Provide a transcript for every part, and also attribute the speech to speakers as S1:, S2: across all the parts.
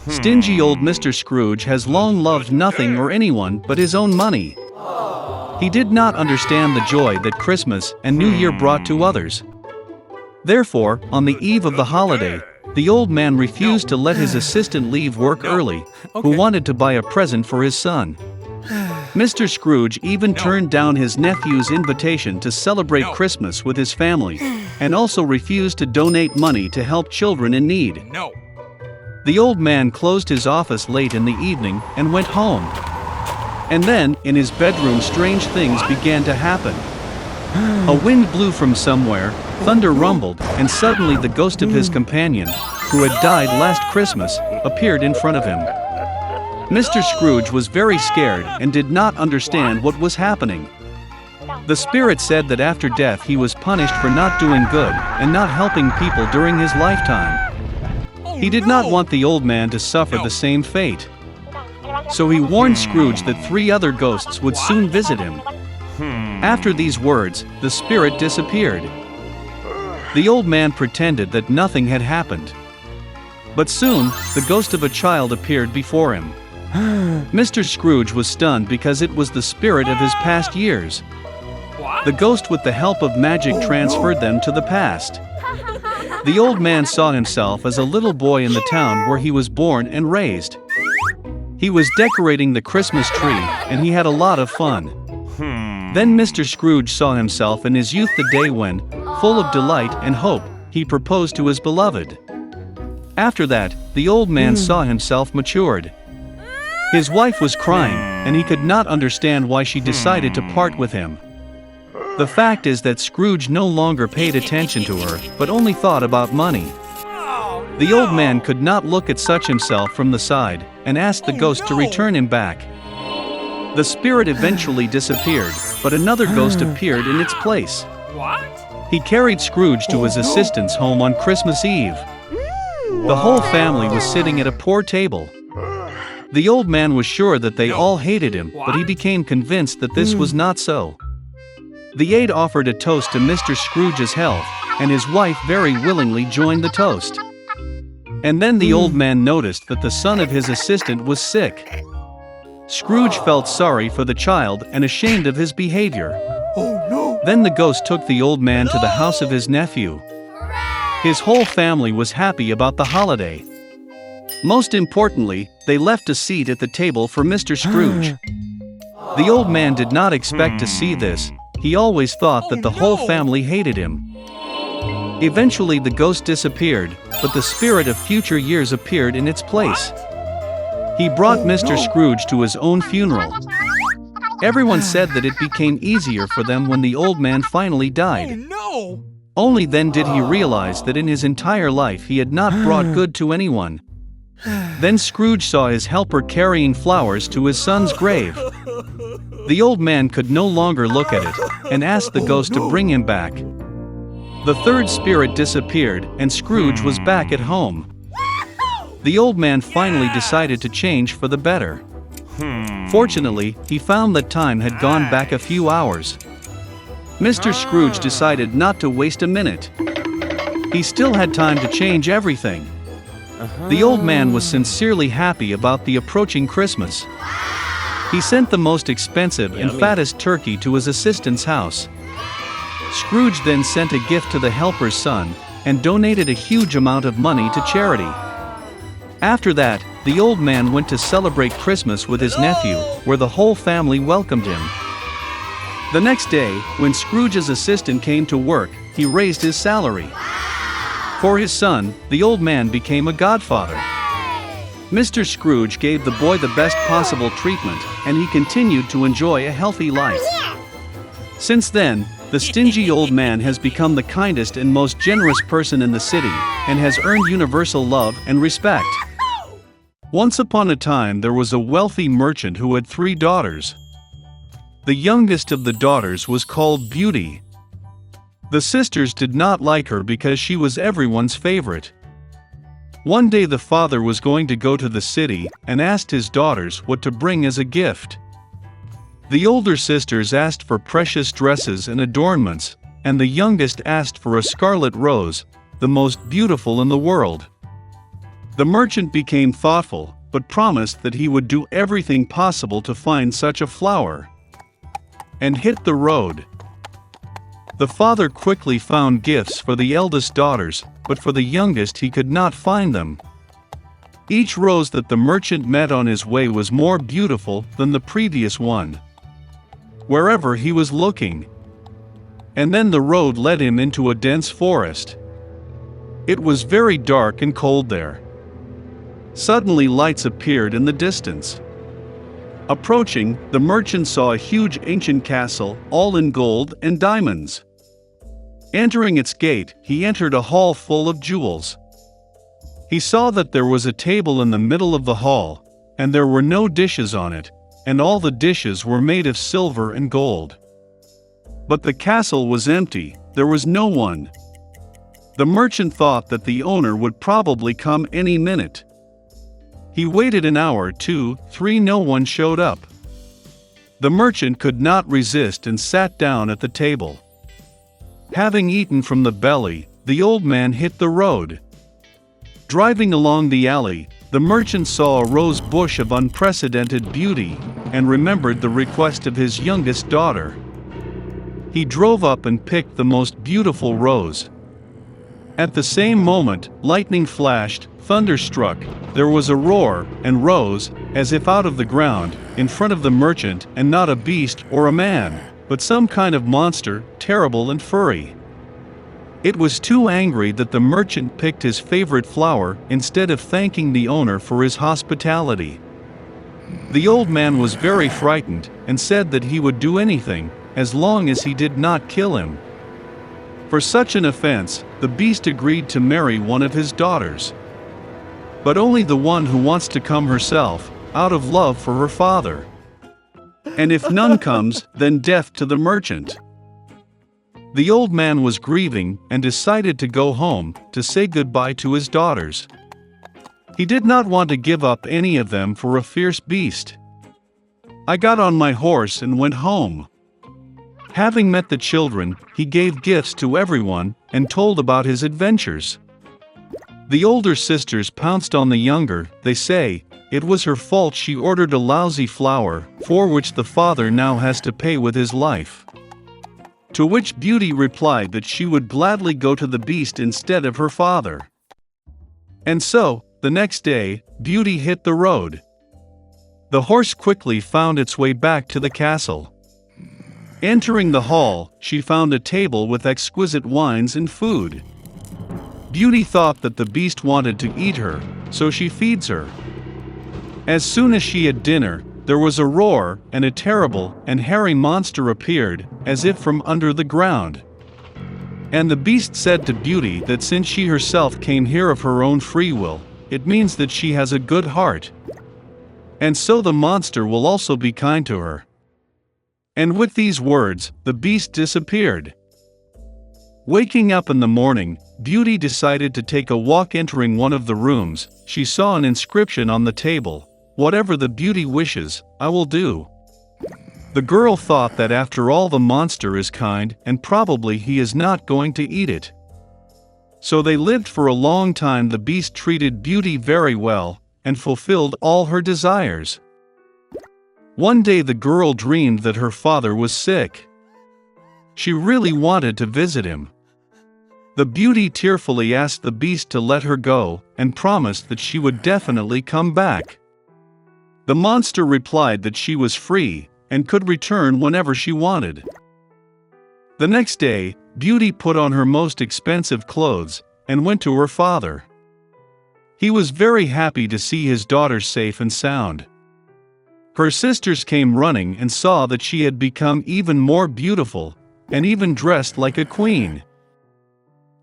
S1: Stingy old Mr. Scrooge has long loved nothing or anyone but his own money. He did not understand the joy that Christmas and New Year brought to others. Therefore, on the eve of the holiday, the old man refused to let his assistant leave work early, who wanted to buy a present for his son. Mr. Scrooge even turned down his nephew's invitation to celebrate Christmas with his family, and also refused to donate money to help children in need. The old man closed his office late in the evening and went home. And then, in his bedroom, strange things began to happen. A wind blew from somewhere, thunder rumbled, and suddenly the ghost of his companion, who had died last Christmas, appeared in front of him. Mr. Scrooge was very scared and did not understand what was happening. The spirit said that after death he was punished for not doing good and not helping people during his lifetime. He did not want the old man to suffer the same fate. So he warned Scrooge that 3 other ghosts would soon visit him. After these words, the spirit disappeared. The old man pretended that nothing had happened. But soon, the ghost of a child appeared before him. Mr. Scrooge was stunned because it was the spirit of his past years. The ghost, with the help of magic, transferred them to the past. The old man saw himself as a little boy in the town where he was born and raised. He was decorating the Christmas tree, and he had a lot of fun. Then Mr. Scrooge saw himself in his youth, the day when, full of delight and hope, he proposed to his beloved. After that, the old man saw himself matured. His wife was crying, and he could not understand why she decided to part with him. The fact is that Scrooge no longer paid attention to her, but only thought about money. The old man could not look at such himself from the side, and asked the ghost to return him back. The spirit eventually disappeared, but another ghost appeared in its place. He carried Scrooge to his assistant's home on Christmas Eve. The whole family was sitting at a poor table. The old man was sure that they all hated him, but he became convinced that this was not so. The aide offered a toast to Mr. Scrooge's health, and his wife very willingly joined the toast. And then the old man noticed that the son of his assistant was sick. Scrooge felt sorry for the child and ashamed of his behavior. Then the ghost took the old man to the house of his nephew. His whole family was happy about the holiday. Most importantly, they left a seat at the table for Mr. Scrooge. The old man did not expect to see this. He always thought that the whole family hated him. Eventually the ghost disappeared, but the spirit of future years appeared in its place. He brought Mr. Scrooge to his own funeral. Everyone said that it became easier for them when the old man finally died. Only then did he realize that in his entire life he had not brought good to anyone. Then Scrooge saw his helper carrying flowers to his son's grave. The old man could no longer look at it, and asked the ghost to bring him back. The third spirit disappeared, and Scrooge was back at home. The old man finally decided to change for the better. Fortunately, he found that time had gone back a few hours. Mr. Scrooge decided not to waste a minute. He still had time to change everything. The old man was sincerely happy about the approaching Christmas. He sent the most expensive and fattest turkey to his assistant's house. Scrooge then sent a gift to the helper's son, and donated a huge amount of money to charity. After that, the old man went to celebrate Christmas with his nephew, where the whole family welcomed him. The next day, when Scrooge's assistant came to work, he raised his salary. For his son, the old man became a godfather. Mr. Scrooge gave the boy the best possible treatment, and he continued to enjoy a healthy life. Since then, the stingy old man has become the kindest and most generous person in the city, and has earned universal love and respect. Once upon a time there was a wealthy merchant who had 3 daughters. The youngest of the daughters was called Beauty. The sisters did not like her because she was everyone's favorite. One day the father was going to go to the city and asked his daughters what to bring as a gift. The older sisters asked for precious dresses and adornments, and the youngest asked for a scarlet rose, the most beautiful in the world. The merchant became thoughtful, but promised that he would do everything possible to find such a flower, and hit the road. The father quickly found gifts for the eldest daughters, but for the youngest he could not find them. Each rose that the merchant met on his way was more beautiful than the previous one, wherever he was looking. And then the road led him into a dense forest. It was very dark and cold there. Suddenly lights appeared in the distance. Approaching, the merchant saw a huge ancient castle, all in gold and diamonds. Entering its gate, he entered a hall full of jewels. He saw that there was a table in the middle of the hall, and there were no dishes on it, and all the dishes were made of silver and gold. But the castle was empty, there was no one. The merchant thought that the owner would probably come any minute. He waited an hour, 2, 3, no one showed up. The merchant could not resist and sat down at the table. Having eaten from the belly, the old man hit the road. Driving along the alley, the merchant saw a rose bush of unprecedented beauty, and remembered the request of his youngest daughter. He drove up and picked the most beautiful rose. At the same moment, lightning flashed, thunder struck, there was a roar, and rose, as if out of the ground, in front of the merchant, and not a beast or a man, but some kind of monster, terrible and furry. It was too angry that the merchant picked his favorite flower instead of thanking the owner for his hospitality. The old man was very frightened, and said that he would do anything, as long as he did not kill him. For such an offense, the beast agreed to marry one of his daughters. But only the one who wants to come herself, out of love for her father. And if none comes, then death to the merchant. The old man was grieving and decided to go home to say goodbye to his daughters. He did not want to give up any of them for a fierce beast. I got on my horse and went home. Having met the children, he gave gifts to everyone and told about his adventures. The older sisters pounced on the younger, they say, it was her fault she ordered a lousy flower, for which the father now has to pay with his life. To which Beauty replied that she would gladly go to the beast instead of her father. And so, the next day, Beauty hit the road. The horse quickly found its way back to the castle. Entering the hall, she found a table with exquisite wines and food. Beauty thought that the beast wanted to eat her, so she feeds her. As soon as she had dinner, there was a roar, and a terrible and hairy monster appeared, as if from under the ground. And the beast said to Beauty that since she herself came here of her own free will, it means that she has a good heart. And so the monster will also be kind to her. And with these words, the beast disappeared. Waking up in the morning, Beauty decided to take a walk. Entering one of the rooms, she saw an inscription on the table, "Whatever the beauty wishes, I will do." The girl thought that after all the monster is kind and probably he is not going to eat it. So they lived for a long time. The beast treated Beauty very well and fulfilled all her desires. One day the girl dreamed that her father was sick. She really wanted to visit him. The Beauty tearfully asked the beast to let her go and promised that she would definitely come back. The monster replied that she was free and could return whenever she wanted. The next day, Beauty put on her most expensive clothes and went to her father. He was very happy to see his daughter safe and sound. Her sisters came running and saw that she had become even more beautiful, and even dressed like a queen.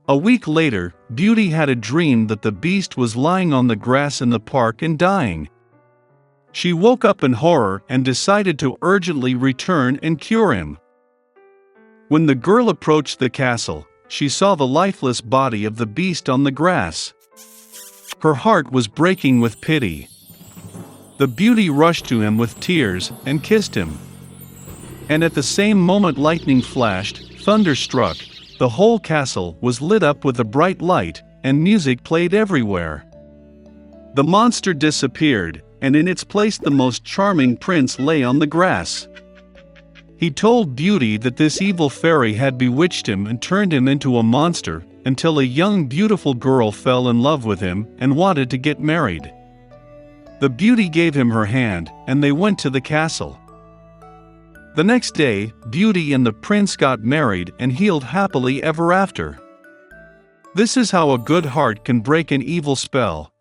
S1: A week later, Beauty had a dream that the beast was lying on the grass in the park and dying. She woke up in horror and decided to urgently return and cure him. When the girl approached the castle, she saw the lifeless body of the beast on the grass. Her heart was breaking with pity. The Beauty rushed to him with tears and kissed him. And at the same moment lightning flashed, thunder struck, the whole castle was lit up with a bright light, and music played everywhere. The monster disappeared, and in its place the most charming prince lay on the grass. He told Beauty that this evil fairy had bewitched him and turned him into a monster, until a young beautiful girl fell in love with him and wanted to get married. The Beauty gave him her hand, and they went to the castle. The next day, Beauty and the prince got married and healed happily ever after. This is how a good heart can break an evil spell.